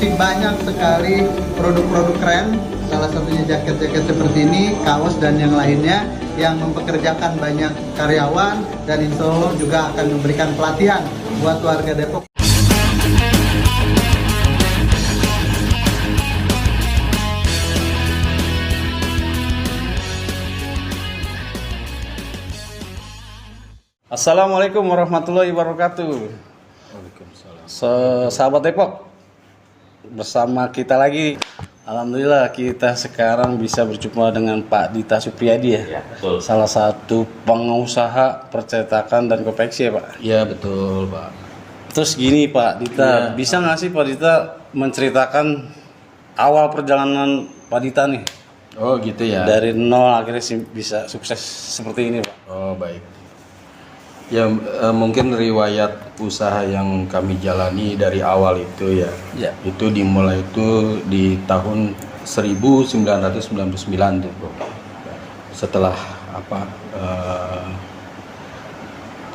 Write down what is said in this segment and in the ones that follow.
produksi banyak sekali produk-produk keren, salah satunya jaket-jaket seperti ini, kaos dan yang lainnya yang mempekerjakan banyak karyawan, dan insya Allah juga akan memberikan pelatihan buat warga Depok. Assalamualaikum warahmatullahi wabarakatuh. Sahabat Depok, bersama kita lagi. Alhamdulillah kita sekarang bisa berjumpa dengan Pak Dita Supriyadi ya, salah satu pengusaha percetakan dan konveksi ya Pak. Iya betul Pak. Terus gini Pak Dita, bisa nggak sih Pak Dita menceritakan awal perjalanan Pak Dita nih? Oh gitu ya. Dari nol akhirnya bisa sukses seperti ini Pak. Oh baik. Ya mungkin riwayat usaha yang kami jalani dari awal itu ya. Itu dimulai itu di tahun 1999 tuh. Setelah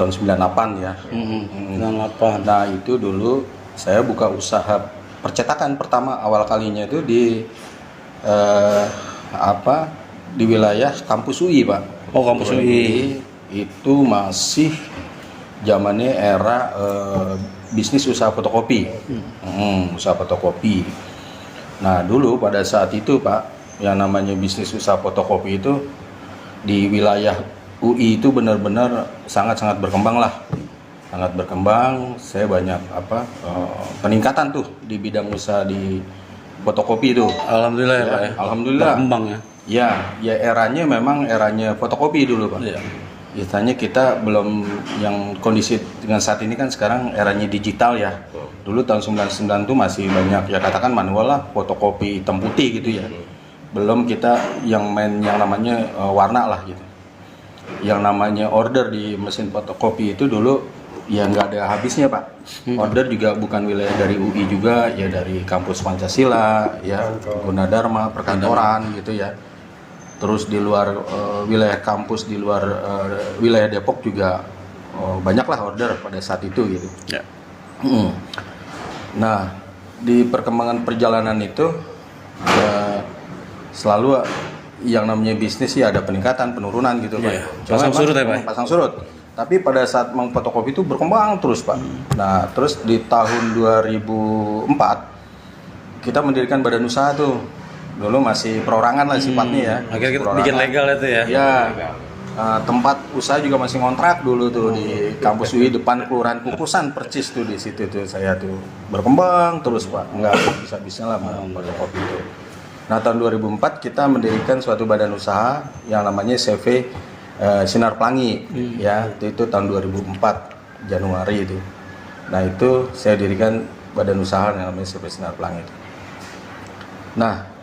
tahun 98 ya. 98. Nah itu dulu saya buka usaha percetakan pertama awal kalinya itu di di wilayah kampus UI Pak. Oh kampus UI. Itu masih zamannya era bisnis usaha fotokopi. Usaha fotokopi. Nah dulu pada saat itu Pak, yang namanya bisnis usaha fotokopi itu di wilayah UI itu benar-benar sangat-sangat berkembang lah. Sangat berkembang. Saya banyak peningkatan tuh di bidang usaha di fotokopi itu. Alhamdulillah ya Pak ya. Alhamdulillah. Berkembang ya. Ya eranya memang eranya fotokopi dulu Pak. Iya. Biasanya kita belum yang kondisi dengan saat ini kan sekarang eranya digital ya. Dulu tahun 99 tuh masih banyak ya katakan manual lah, fotokopi hitam putih gitu ya. Belum kita yang main yang namanya warna lah gitu. Yang namanya order di mesin fotokopi itu dulu ya nggak ada habisnya Pak. Order juga bukan wilayah dari UI juga, ya dari kampus Pancasila, ya Gunadarma, perkantoran gitu ya. Terus di luar wilayah kampus, di luar wilayah Depok juga banyaklah order pada saat itu gitu. Ya. Nah di perkembangan perjalanan itu selalu yang namanya bisnis sih ada peningkatan, penurunan gitu Pak. Pasang surut ya Pak? Pasang surut. Tapi pada saat fotokopi itu berkembang terus Pak. Nah terus di tahun 2004 kita mendirikan badan usaha tuh. Dulu masih perorangan lah sifatnya ya. Akhirnya kita bikin legal itu ya. Ya. Tempat usaha juga masih ngontrak dulu tuh di kampus UI depan Kelurahan Kukusan percis tuh di situ tuh saya tuh berkembang terus Pak. Enggak bisa-bisa lah fotokopi itu. Nah tahun 2004 kita mendirikan suatu badan usaha yang namanya CV Sinar Pelangi ya. Itu tahun 2004 Januari itu. Nah itu saya dirikan badan usaha yang namanya CV Sinar Pelangi itu. Nah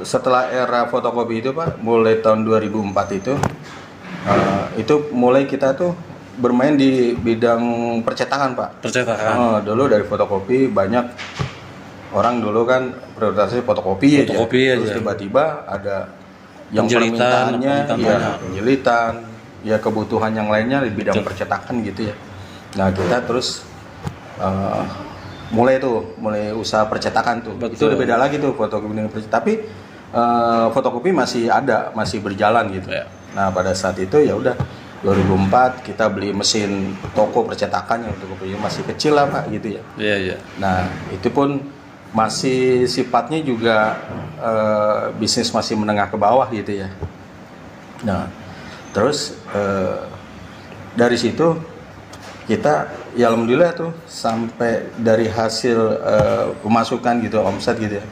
setelah era fotokopi itu Pak, mulai tahun 2004 itu mulai kita tuh bermain di bidang percetakan Pak. Percetakan. Dulu dari fotokopi banyak orang dulu kan prioritasnya fotokopi aja. Terus tiba-tiba ada yang permintaannya ya penjelitan, ya kebutuhan yang lainnya di bidang percetakan gitu ya. Nah kita terus mulai usaha percetakan tuh. Betul. Itu udah beda lagi tuh fotokopi dengan percetakan. Tapi fotokopi masih berjalan gitu. Ya. Nah pada saat itu ya udah 2004 kita beli mesin toko percetakan yang fotokopinya masih kecil lah Pak gitu ya. Iya. Nah itu pun masih sifatnya juga bisnis masih menengah ke bawah gitu ya. Nah terus dari situ kita ya alhamdulillah tuh sampai dari hasil pemasukan gitu omset gitu ya.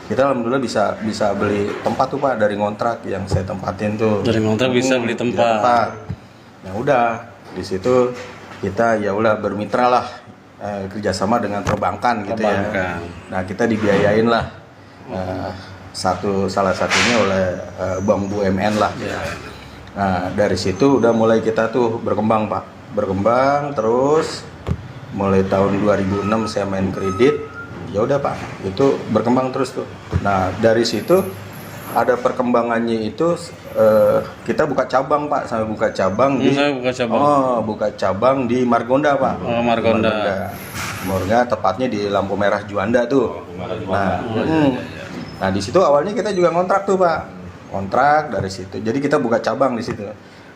Kita alhamdulillah bisa beli tempat tuh Pak dari ngontrak yang saya tempatin tuh. Dari ngontrak bisa beli tempat. Ya udah di situ kita ya udah bermitra lah kerjasama dengan perbankan gitu ya. Nah kita dibiayain lah salah satunya oleh Bank BUMN lah. Ya. Nah dari situ udah mulai kita tuh berkembang Pak, berkembang terus mulai tahun 2006 saya main kredit. Ya udah Pak, itu berkembang terus tuh. Nah dari situ ada perkembangannya itu kita buka cabang Pak, sampai buka cabang buka cabang di Margonda Pak. Oh Margonda. Morga tepatnya di lampu merah Juanda tuh. Nah di situ awalnya kita juga ngontrak tuh Pak, kontrak dari situ. Jadi kita buka cabang di situ.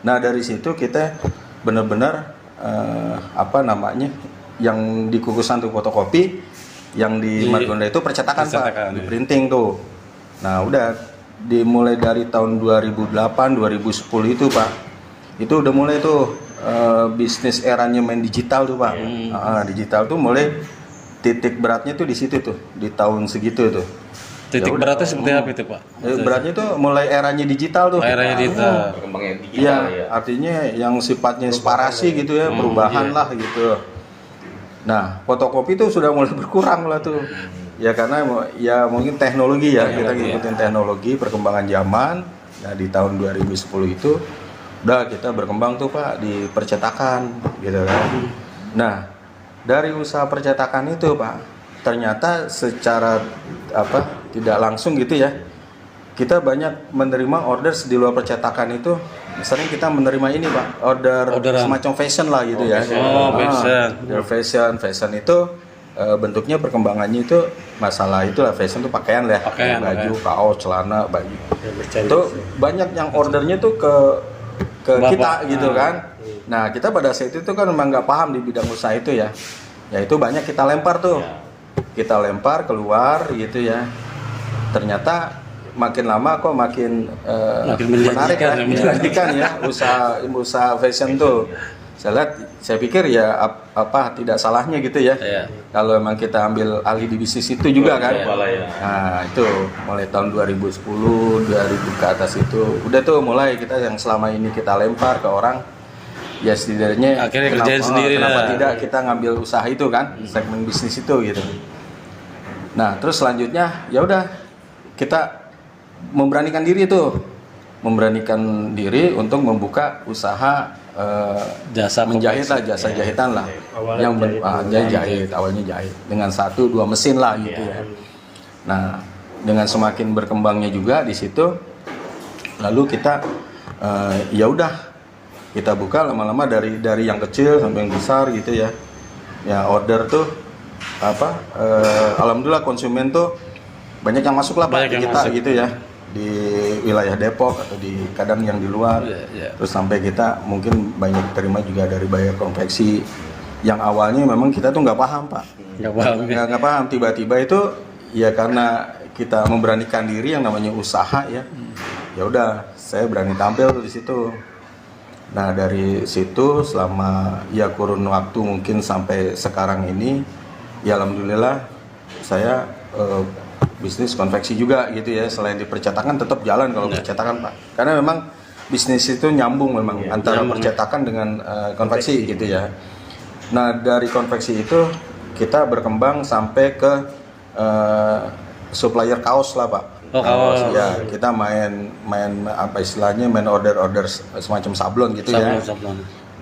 Nah dari situ kita benar-benar yang di Kukusan tuh fotokopi, yang di Margonda itu percetakan Pak, di printing tuh. Nah udah dimulai dari tahun 2008 2010 itu Pak, itu udah mulai tuh bisnis eranya main digital tuh Pak. Digital tuh mulai titik beratnya tuh di situ tuh, di tahun segitu tuh. Titik beratnya seperti apa itu Pak? Beratnya tuh mulai eranya digital tuh. Eranya digital. Berkembangnya digital Iya, ya. artinya yang sifatnya separasi gitu ya, perubahan lah gitu. Nah, fotokopi tuh sudah mulai berkurang lah tuh. Ya karena ya mungkin teknologi ya, kita ngikutin teknologi, perkembangan zaman. Nah, di tahun 2010 itu udah kita berkembang tuh Pak di percetakan gitu kan. Nah, dari usaha percetakan itu Pak, ternyata secara tidak langsung gitu ya, kita banyak menerima order di luar percetakan itu. Sering kita menerima ini Pak, orderan semacam fashion lah gitu ya. Fashion itu bentuknya perkembangannya itu masalah itulah, fashion itu pakaian lah, baju, kaos, celana, baju. Itu banyak yang ordernya tuh ke kita gitu kan. Nah kita pada saat itu kan memang nggak paham di bidang usaha itu ya. Ya itu banyak kita lempar tuh, kita lempar keluar gitu ya. Ternyata makin lama kok makin menarik ya, menjanjikan ya usaha fashion tuh. Saya pikir ya tidak salahnya gitu ya. Kalau emang kita ambil alih di bisnis itu juga kan. Nah itu mulai tahun 2010 2000 ke atas itu udah tuh mulai kita yang selama ini kita lempar ke orang. Ya setidaknya akhirnya kerjain sendiri kenapa tidak kita ngambil usaha itu kan, segmen bisnis itu gitu. Nah terus selanjutnya ya udah kita memberanikan diri untuk membuka usaha jasa menjahit lah, jasa jahitan lah, yang awalnya jahit dengan 1-2 mesin lah gitu ya. Nah dengan semakin berkembangnya juga di situ, lalu kita ya udah kita buka lama-lama dari yang kecil sampai yang besar gitu ya. Ya order tuh alhamdulillah konsumen tuh banyak yang masuk lah Pak kita gitu ya, di wilayah Depok atau di kadang yang di luar. Terus sampai kita mungkin banyak terima juga dari buyer konveksi yang awalnya memang kita tuh nggak paham Pak, nggak paham. Tiba-tiba itu ya karena kita memberanikan diri yang namanya usaha ya, ya udah saya berani tampil tuh di situ. Nah dari situ selama ya kurun waktu mungkin sampai sekarang ini ya alhamdulillah saya bisnis konveksi juga gitu ya. Selain di percetakan tetap jalan kalau percetakan Pak, karena memang bisnis itu nyambung memang antara percetakan dengan konveksi gitu ya. Nah dari konveksi itu kita berkembang sampai ke supplier kaos lah Pak. Kaos ya, kita main apa istilahnya, main order semacam sablon gitu ya.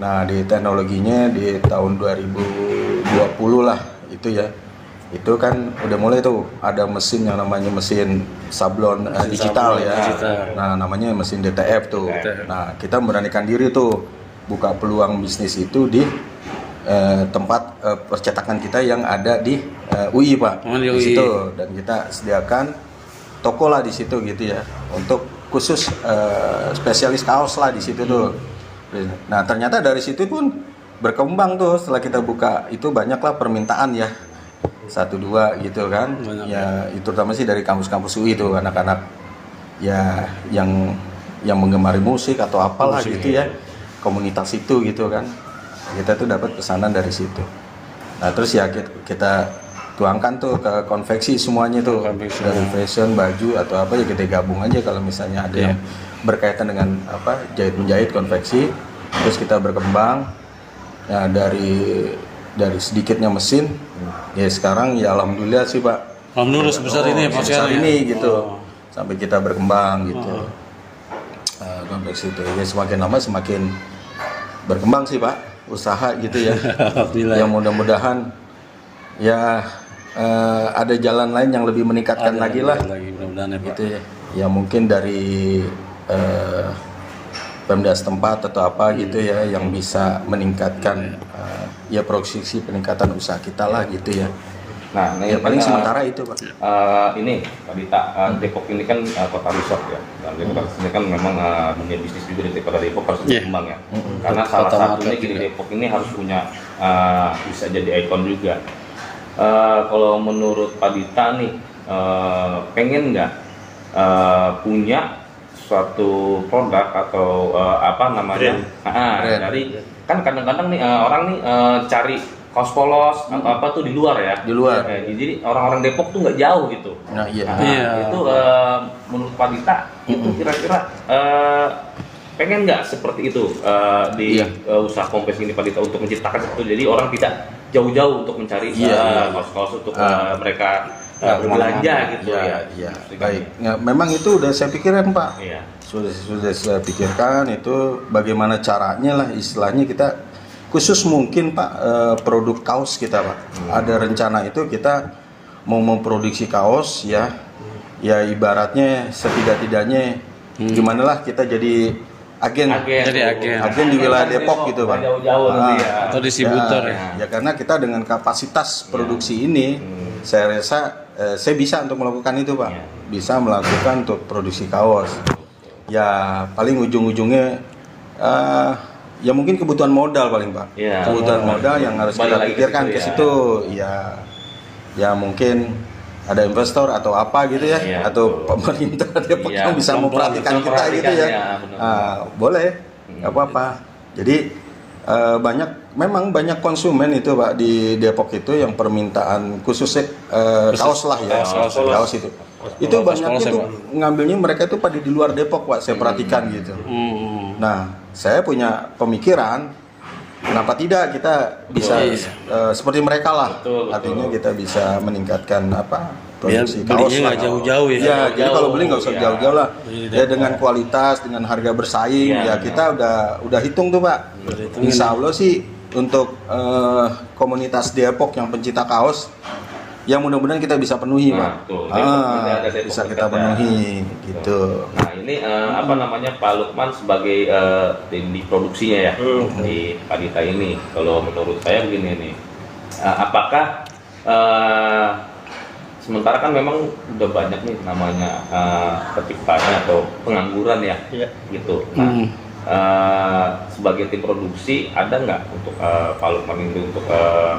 Nah di teknologinya di tahun 2020 lah itu ya, itu kan udah mulai tuh ada mesin yang namanya mesin sablon digital ya. Nah namanya mesin DTF tuh. Nah kita memberanikan diri tuh buka peluang bisnis itu di tempat percetakan kita yang ada di UI Pak, di situ. Dan kita sediakan toko lah di situ gitu ya, untuk khusus spesialis kaos lah di situ tuh. Nah ternyata dari situ pun berkembang tuh, setelah kita buka itu banyaklah permintaan ya, 1-2 gitu kan. Ya itu terutama sih dari kampus-kampus UI tuh, anak-anak ya yang menggemari musik atau apalah gitu ya, komunitas itu gitu kan. Kita tuh dapat pesanan dari situ. Nah terus ya kita tuangkan tuh ke konveksi semuanya tuh, dari fashion, baju atau apa ya kita gabung aja kalau misalnya ada yang berkaitan dengan jahit menjahit konveksi. Terus kita berkembang ya dari sedikitnya mesin ya sekarang ya alhamdulillah sih Pak, alhamdulillah sebesar ini Pak, sebesar ini gitu, sampai kita berkembang gitu. Konveksi itu ya semakin lama semakin berkembang sih Pak usaha gitu ya. Yang mudah-mudahan ya ada jalan lain yang lebih meningkatkan lagi lah gitu ya. Ya mungkin dari Pemda setempat atau apa gitu ya, yang bisa meningkatkan ya proyeksi peningkatan usaha kita lah gitu ya. Nah, Ya paling sementara itu Pak. Ini Pak Dita, Depok ini kan kota resort ya. Dan Depok ini kan memang dunia bisnis juga di kota Depok harus berkembang ya. Karena salah Kota satunya market gini, juga. Depok ini harus punya bisa jadi ikon juga. Kalau menurut Pak Dita nih, pengen nggak punya suatu produk atau apa namanya Brand. dari kan kadang-kadang nih orang nih cari kaos polos atau apa tuh di luar ya, Di luar. jadi orang-orang Depok tuh nggak jauh gitu. Nah, iya. Iya. Itu menurut Pak Dita itu kira-kira pengen nggak seperti itu di Iya. usaha Kompes ini Pak Dita untuk menciptakan seperti itu, jadi orang tidak jauh-jauh untuk mencari Iya. kaos-kaos untuk Ya, mereka berbelanja gitu ya. Iya. Baik. Ya, memang itu udah saya pikirkan Pak. Iya. Sudah saya pikirkan itu bagaimana caranya lah istilahnya kita khusus mungkin Pak produk kaos kita Pak. Ada rencana itu kita mau memproduksi kaos ya. Ya ibaratnya setidak-tidaknya gimana lah kita jadi agen Jadi agen. di wilayah Depok gitu Pak. Jauh-jauh nanti ya. Atau distributor Ya karena kita dengan kapasitas produksi ini saya rasa saya bisa untuk melakukan itu Pak. Iya. Bisa melakukan untuk produksi kaos. Ya paling ujung-ujungnya ya mungkin kebutuhan modal paling Pak. Iya. Kebutuhan modal yang harus Balik kita lagi ke pikirkan situ ke ya. situ. Ya mungkin ada investor atau apa gitu ya, Iya, atau betul. pemerintah Depok Iya, yang bisa betul, memperhatikan bisa kita gitu ya. memperhatikan, ya, benar. Boleh, nggak apa-apa. Jadi memang banyak konsumen itu Pak di Depok itu yang permintaan khususnya kaos lah ya, kaos itu. Itu banyaknya polos ya, tuh Pak? ngambilnya mereka itu pada di luar Depok Pak, saya perhatikan gitu. Nah, saya punya pemikiran, kenapa tidak kita bisa seperti mereka lah. Betul. Artinya kita bisa meningkatkan apa Biar produksi belinya kaos lah. nggak jauh-jauh ya. Ya, jadi Jauh, kalau beli nggak usah ya. jauh-jauh lah. Beli di Ya Depok. dengan kualitas, dengan harga bersaing, Iya, ya kita udah hitung tuh Pak. Udah hitungin. Insya Allah sih untuk komunitas Depok yang pencinta kaos, yang mudah-mudahan kita bisa penuhi Nah, Pak. betul. Depok ada Depok Bisa dekat kita ya. penuhi gitu. Nah ini apa namanya Pak Lukman sebagai tim di produksinya ya di Pak Dita ini, kalau menurut saya begini nih, apakah sementara kan memang udah banyak nih namanya penciptanya atau pengangguran ya, gitu. Nah, sebagai tim produksi ada nggak untuk Pak Lukman ini untuk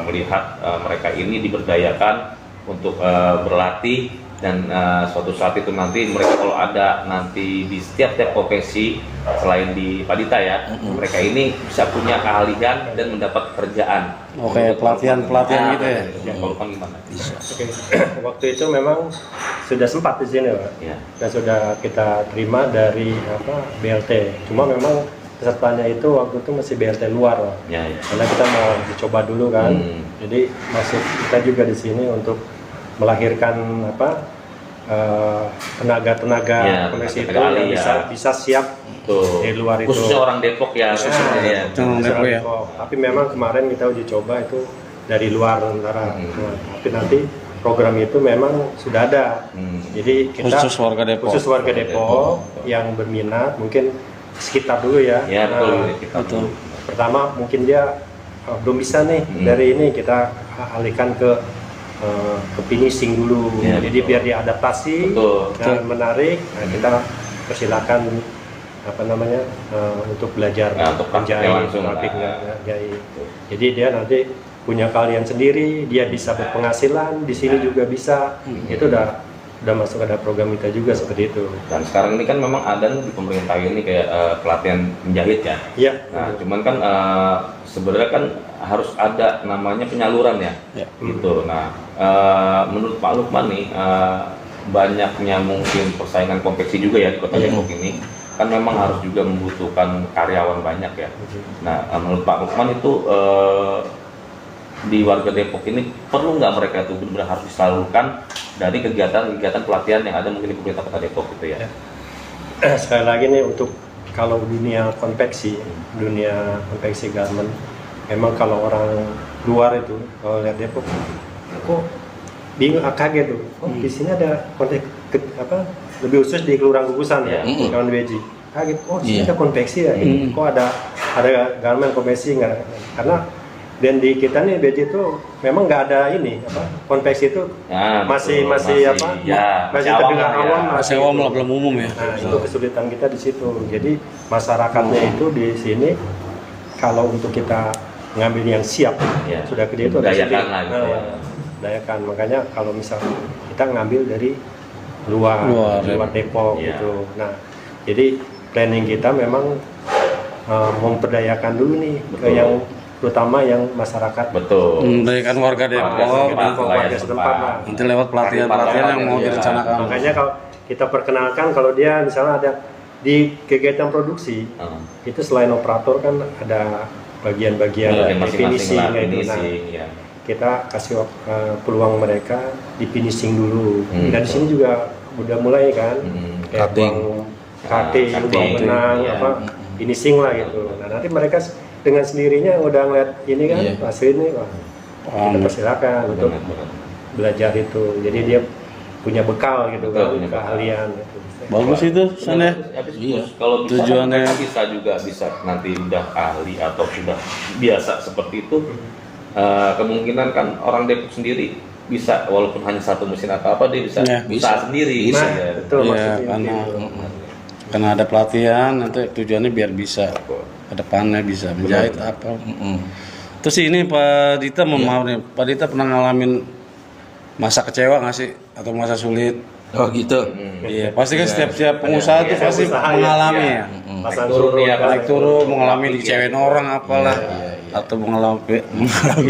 melihat mereka ini diberdayakan untuk berlatih dan suatu saat itu nanti mereka kalau ada nanti di setiap profesi selain di Pak Dita ya, mereka ini bisa punya keahlian dan mendapat kerjaan. Oke, pelatihan-pelatihan gitu ya? Yang Pak Lukman gimana? Bisa. Oke, waktu itu memang sudah sempat di sini Pak, Ya. dan sudah kita terima dari BLT. Cuma memang pesertanya itu waktu itu masih BLT luar Pak. Ya, ya. Karena kita mau dicoba dulu kan, jadi maksud kita juga di sini untuk melahirkan tenaga-tenaga Ya, koneksi itu tenaga yang ahli, ya. bisa siap Tuh. di luar itu. Khususnya orang Depok ya. Ya. Orang Depok ya. Tapi memang kemarin kita uji coba itu dari luar antara. Nah, tapi nanti program itu memang sudah ada. Jadi kita Khusus warga Depok. khusus warga Depok yang berminat mungkin sekitar dulu ya. Ya betul. Nah, Kita Betul. pertama mungkin dia belum bisa nih dari ini, kita alihkan ke finishing dulu. Ya, Jadi betul. biar dia adaptasi Betul. dan menarik. Nah, kita persilakan untuk belajar Nah, untuk praktiknya menjahit, langsung, praktik nah. menjahit. Jadi dia nanti punya keahlian sendiri, dia bisa berpenghasilan di sini juga bisa. Itu udah masuk ada program kita juga seperti itu. Dan sekarang ini kan memang ada nih di pemerintah ini kayak pelatihan menjahit ya. Iya. Nah, cuman kan sebenarnya kan harus ada namanya penyaluran ya. Ya. Gitu. Nah, menurut Pak Lukman nih banyaknya mungkin persaingan konveksi juga ya di Kota Depok ini. Kan memang harus juga membutuhkan karyawan banyak ya. Nah, menurut Pak Lukman itu di warga Depok ini perlu nggak mereka itu benar-benar harus disalurkan dari kegiatan-kegiatan pelatihan yang ada mungkin di pemerintah Kota Depok gitu ya. Sekali lagi nih, untuk kalau dunia konveksi garment, memang kalau orang luar itu kalau lihat Depok, kok bingung, kaget tuh. Oh, di sini ada lebih khusus di Kelurahan Kukusan ya, kawan Beji. Kaget, oh sini ada konveksi ya. Kok ada garment konveksi nggak? Karena Dan di kita nih BJ itu memang nggak ada ini apa konveksi itu Ya, masih betul. apa Ya, masih awam terdengar lah ya. awam Masih awam lah, belum umum ya. Nah, itu kesulitan kita di situ. Jadi masyarakatnya itu di sini kalau untuk kita ngambil yang siap Ya. sudah gede itu ada Dayakan sendiri. lah gitu ya. Dayakan. Makanya kalau misal kita ngambil dari luar Depok Ya. gitu. Nah, jadi planning kita memang memperdayakan dulu nih ke Betul. yang terutama yang masyarakat Betul. Mendayakan warga Depok, warga setempat lah. nanti lewat pelatihan-pelatihan yang mau direncanakan. Makanya kalau kita perkenalkan kalau dia misalnya ada di kegiatan produksi itu selain operator kan ada bagian-bagian finishing lah, gitu. Nah, finishing, ya. kita kasih peluang mereka di finishing dulu. Dan di sini betul. juga udah mulai kan kayak Cutting. cutting, Cutting, benang, ya. finishing lah gitu. Nah nanti mereka dengan sendirinya udah ngeliat ini kan hasil ini, wah, kita persilakan untuk Benar. belajar itu. Jadi dia punya bekal gitu Betul, kan, punya bekal. keahlian gitu. Bagus itu, San ya. Iya. Kalau bisa Tujuannya- mereka bisa juga bisa nanti udah ahli atau sudah biasa seperti itu, kemungkinan kan orang Depok sendiri bisa walaupun hanya satu mesin atau apa dia bisa Ya, usaha sendiri. Nah, ya. betul Iya, maksudnya karena gitu. karena ada pelatihan, nanti tujuannya biar bisa ke depannya bisa menjahit apa. Terus ini Pak Dita, mohon maaf nih, Pak Dita pernah ngalamin masa kecewa nggak sih atau masa sulit? Oh gitu. Iya, pasti kan setiap pengusaha tuh Iya, pasti usaha ya. mengalami Iya. ya. Pasang Naik turun surut, ya, kan. Naik turun, mengalami dikecewain orang apalah, atau mengalami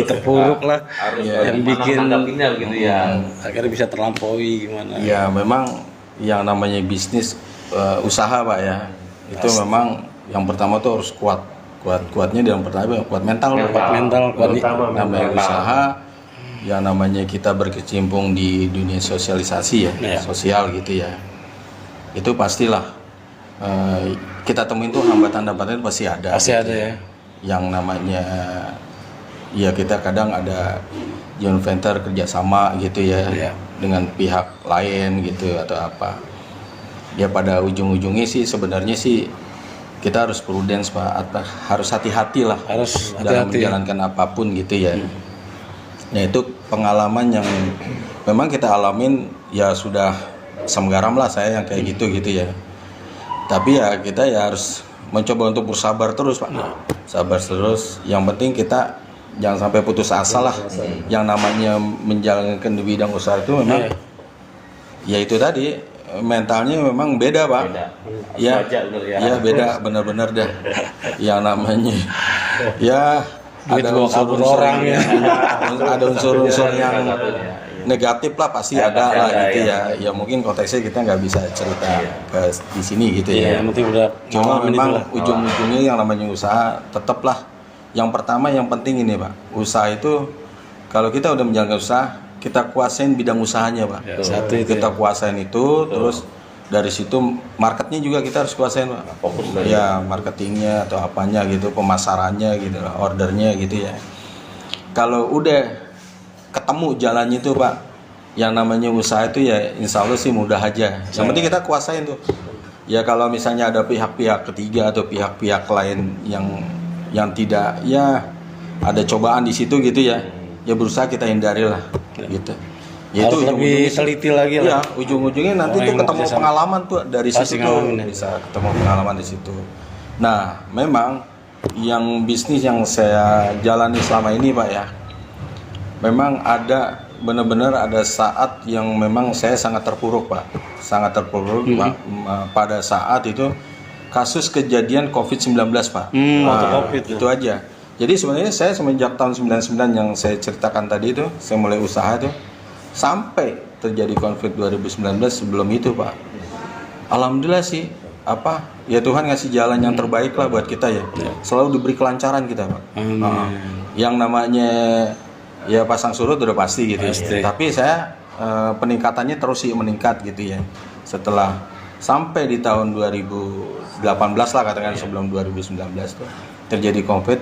terpuruk lah, Harus yang bikin menghadapinya begitu ya. akhirnya bisa terlampaui gimana? Ya memang yang namanya bisnis usaha Pak ya. Itu memang yang pertama tuh harus kuat. Kuatnya yang pertama kuat mental. Pak. Mental, kuat Terutama Namanya mental. usaha yang namanya kita berkecimpung di dunia sosialisasi ya, Iya. sosial gitu ya. Itu pastilah kita temuin tuh hambatan-hambatan pasti ada. Pasti gitu ada ya. Yang namanya ya kita kadang ada joint venture kerjasama gitu ya Iya. dengan pihak lain gitu atau apa. Ya pada ujung-ujungnya sih sebenarnya sih kita harus prudence Pak, harus hati-hati lah Harus dalam hati-hati ya. menjalankan apapun gitu ya. Nah itu pengalaman yang memang kita alamin ya sudah semgaram lah saya yang kayak gitu ya. Tapi ya kita ya harus mencoba untuk bersabar terus Pak. Sabar terus. Yang penting kita jangan sampai putus asa lah. Yang namanya menjalankan di bidang usaha itu memang ya itu tadi mentalnya memang beda Pak. Beda. Ya, Baja, bener ya. ya beda benar-benar dah. Yang namanya ya Duit ada bawa kabur unsur-unsur orang ya. ada unsur-unsur yang Salah satunya. negatif lah pasti Ya, ada pasti lah ada, gitu ya. ya. Ya mungkin konteksnya kita nggak bisa cerita di sini gitu Iya, ya. yang penting udah Cuma ngalamin memang itulah. ujung-ujungnya yang namanya usaha tetaplah yang pertama yang penting ini Pak. Usaha itu kalau kita udah menjalankan usaha, kita kuasain bidang usahanya Pak. Ya, satu itu Kita ya. kuasain itu terus dari situ marketnya juga kita harus kuasain Pak. Fokus dari Ya marketingnya atau apanya gitu, pemasarannya gitu, ordernya gitu ya. Kalau udah ketemu jalannya itu Pak, yang namanya usaha itu ya insya Allah sih mudah aja. Yang penting kita kuasain tuh. Ya kalau misalnya ada pihak-pihak ketiga atau pihak-pihak lain yang tidak ya ada cobaan di situ gitu ya, ya berusaha kita hindari lah gitu. Ya Harus lebih ujung-ujungnya teliti lagi ya, lah. ujung-ujungnya nanti Orang tuh yang ketemu kerjasama. pengalaman tuh dari Pasti situ tuh ngalamin ya. bisa ketemu pengalaman di situ. Nah, memang yang bisnis yang saya jalani selama ini Pak ya, memang ada benar-benar ada saat yang memang saya sangat terpuruk Pak, sangat terpuruk Pak. Pada saat itu kasus kejadian COVID-19 Pak. Waktu COVID itu aja. Jadi sebenarnya saya semenjak tahun 99 yang saya ceritakan tadi itu, saya mulai usaha tuh sampai terjadi konflik 2019 sebelum itu Pak. Alhamdulillah sih ya Tuhan ngasih jalan yang terbaik lah buat kita ya. Selalu diberi kelancaran kita Pak. Yang namanya ya pasang surut udah pasti gitu Pasti. ya. Tapi saya peningkatannya terus sih meningkat gitu ya. Setelah sampai di tahun 2018 lah katakan sebelum 2019 tuh terjadi Covid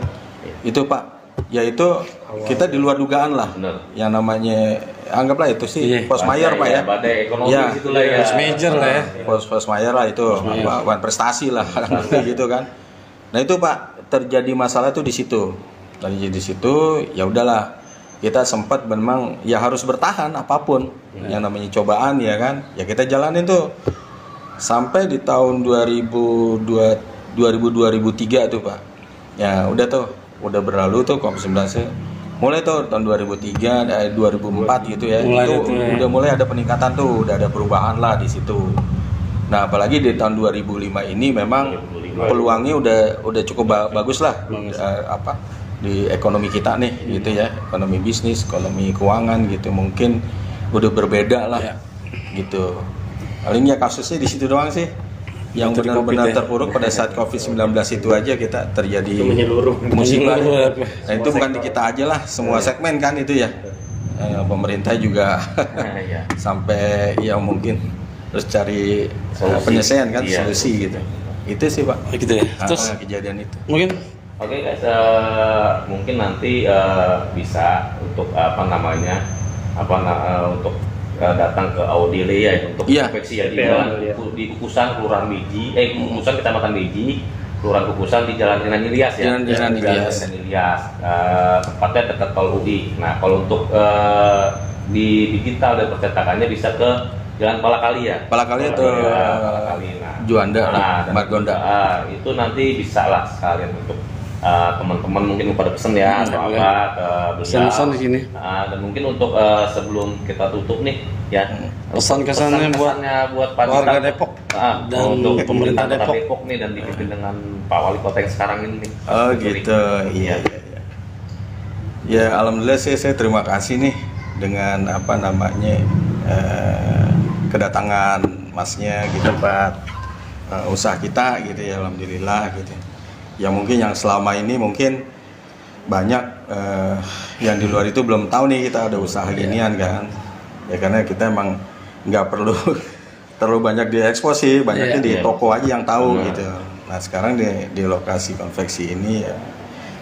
itu Pak. Ya itu kita di luar dugaan lah. Bener. Yang namanya anggaplah itu sih Iya. force majeure Pak ya. Badai ekonomi Ya, gitu lah ya. Force major lah ya. Force majeure lah itu bukan prestasi lah gitu kan. Nah itu Pak terjadi masalah tuh di situ. Dari di situ ya udahlah, kita sempat memang ya harus bertahan apapun yang namanya cobaan ya kan, ya kita jalanin tuh sampai di tahun 2003 tuh Pak. Ya udah tuh, udah berlalu tuh COVID-19 mulai tuh tahun 2003 2004 gitu ya. Mulai itu itu, ya. udah mulai ada peningkatan tuh, udah ada perubahan lah di situ. Nah, apalagi di tahun 2005 ini memang 2005. peluangnya udah cukup bagus lah di ekonomi kita nih gitu ya, ekonomi bisnis, ekonomi keuangan gitu, mungkin udah berbeda lah gitu. Paling ya kasusnya di situ doang sih yang Itu di benar-benar COVID ya. terpuruk pada saat COVID-19 itu aja kita terjadi Itu menyeluruh. musibah. Menyeluruh. Nah, itu bukan di kita aja lah, semua segmen kan itu ya. Pemerintah juga Iya. sampai ya mungkin terus cari Solusi. penyelesaian kan, Iya. solusi gitu. Itu sih Pak. Gitu ya. Terus Kejadian itu. mungkin Oke guys, mungkin nanti bisa untuk untuk datang ke Audile ya untuk Iya. konveksi ya di, PPL, ya. di Kukusan Kelurahan Beji, Kukusan Kecamatan Beji, Kelurahan Kukusan di Jalan Rinan Ilyas ya. Jalan Ilyas. Rinan Ilyas, tempatnya dekat Tol UI. Nah kalau untuk di digital dan percetakannya bisa ke Jalan Palakali ya. Palakali atau Palakali. Nah, Juanda, dan Margonda. itu nanti bisa lah sekalian untuk teman-teman mungkin pada pesen ya atau apa ke beliau. pesan di sini. Dan mungkin untuk sebelum kita tutup nih ya Pesan-kesannya buat Pak warga Dita, Depok dan untuk pemerintah Kota Depok. nih dan dipimpin dengan Pak Wali Kota yang sekarang ini nih. Oh gitu, iya. Ya alhamdulillah saya terima kasih nih dengan kedatangan masnya gitu tempat usaha kita gitu ya, alhamdulillah gitu. Ya mungkin yang selama ini mungkin banyak yang di luar itu belum tahu nih kita ada usaha ginian kan. Ya karena kita emang nggak perlu terlalu banyak diekspos sih, banyaknya di toko aja yang tahu gitu. Nah sekarang di lokasi konveksi ini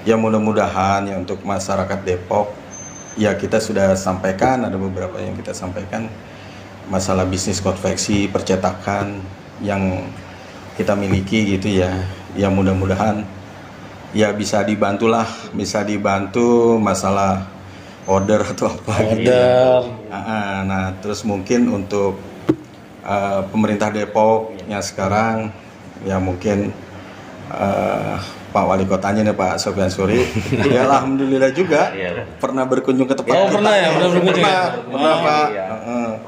ya mudah-mudahan ya untuk masyarakat Depok ya kita sudah sampaikan, ada beberapa yang kita sampaikan masalah bisnis konveksi percetakan yang kita miliki gitu ya. Ya mudah-mudahan ya bisa dibantu masalah order atau apa gitu. Nah terus mungkin untuk pemerintah Depok yang sekarang ya mungkin Pak Wali Kotanya nih Pak Sofyan Suri ya alhamdulillah juga pernah berkunjung ke tempat kita. Pernah ya, pernah berkunjung ya? Pernah Pak.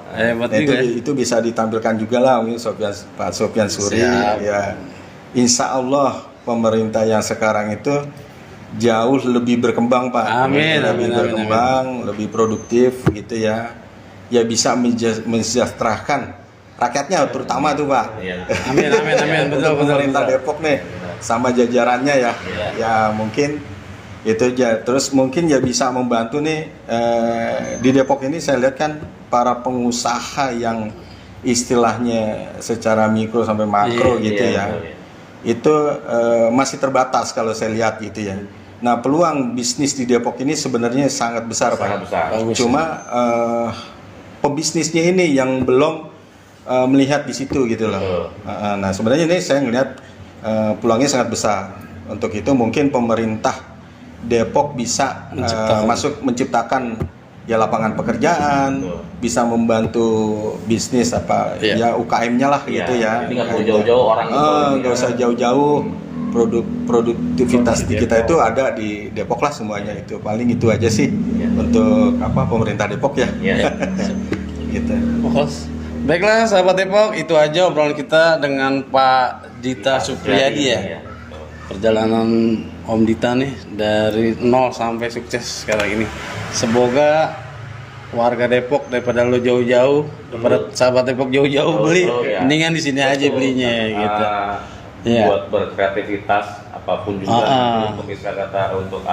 Hebat Nah, juga ya. itu bisa ditampilkan juga lah mungkin Pak Sofyan Suri. Siap. Ya insya Allah pemerintah yang sekarang itu jauh lebih berkembang Pak. Amin, lebih amin, berkembang, lebih produktif gitu ya. Ya bisa mensejahterakan rakyatnya terutama tuh Pak. Amin, betul. Pemerintah Depok nih sama jajarannya ya. Ya mungkin itu aja. Terus mungkin ya bisa membantu nih di Depok ini saya lihat kan para pengusaha yang istilahnya secara mikro sampai makro gitu ya. Itu masih terbatas kalau saya lihat gitu ya. Nah peluang bisnis di Depok ini sebenarnya sangat besar Pak. Cuma pebisnisnya ini yang belum melihat di situ gitu loh. Nah sebenarnya ini saya ngelihat peluangnya sangat besar. Untuk itu mungkin pemerintah Depok bisa menciptakan ya lapangan pekerjaan, bisa membantu bisnis ya UKM-nya lah gitu ya. Ini nggak perlu jauh-jauh orang. Nggak usah jauh-jauh. Produktivitas di kita itu ada di Depok lah semuanya itu. Paling itu aja sih untuk pemerintah Depok ya. Gitu. Fokus. Baiklah sahabat Depok, itu aja obrolan kita dengan Pak Dita Supriyadi ya. Perjalanan Om Dita nih dari nol sampai sukses sekarang ini. Semoga warga Depok daripada lo jauh-jauh, daripada sahabat Depok jauh-jauh beli, mendingan di sini aja belinya gitu. Buat berkreativitas apapun juga untuk bisa kata untuk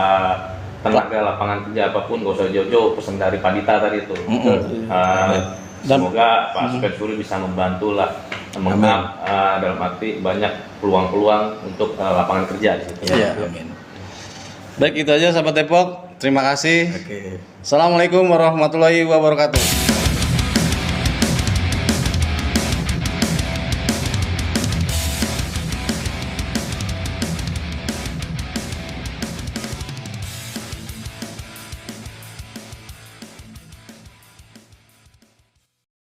tenaga lapangan kerja apapun gak usah jauh-jauh, pesan dari Pak Dita tadi itu. Semoga Pak Sofyan Suri bisa membantu lah dalam arti banyak peluang-peluang untuk lapangan kerja di situ. Amin. Baik itu aja sahabat Depok, terima kasih. Oke. Assalamualaikum warahmatullahi wabarakatuh.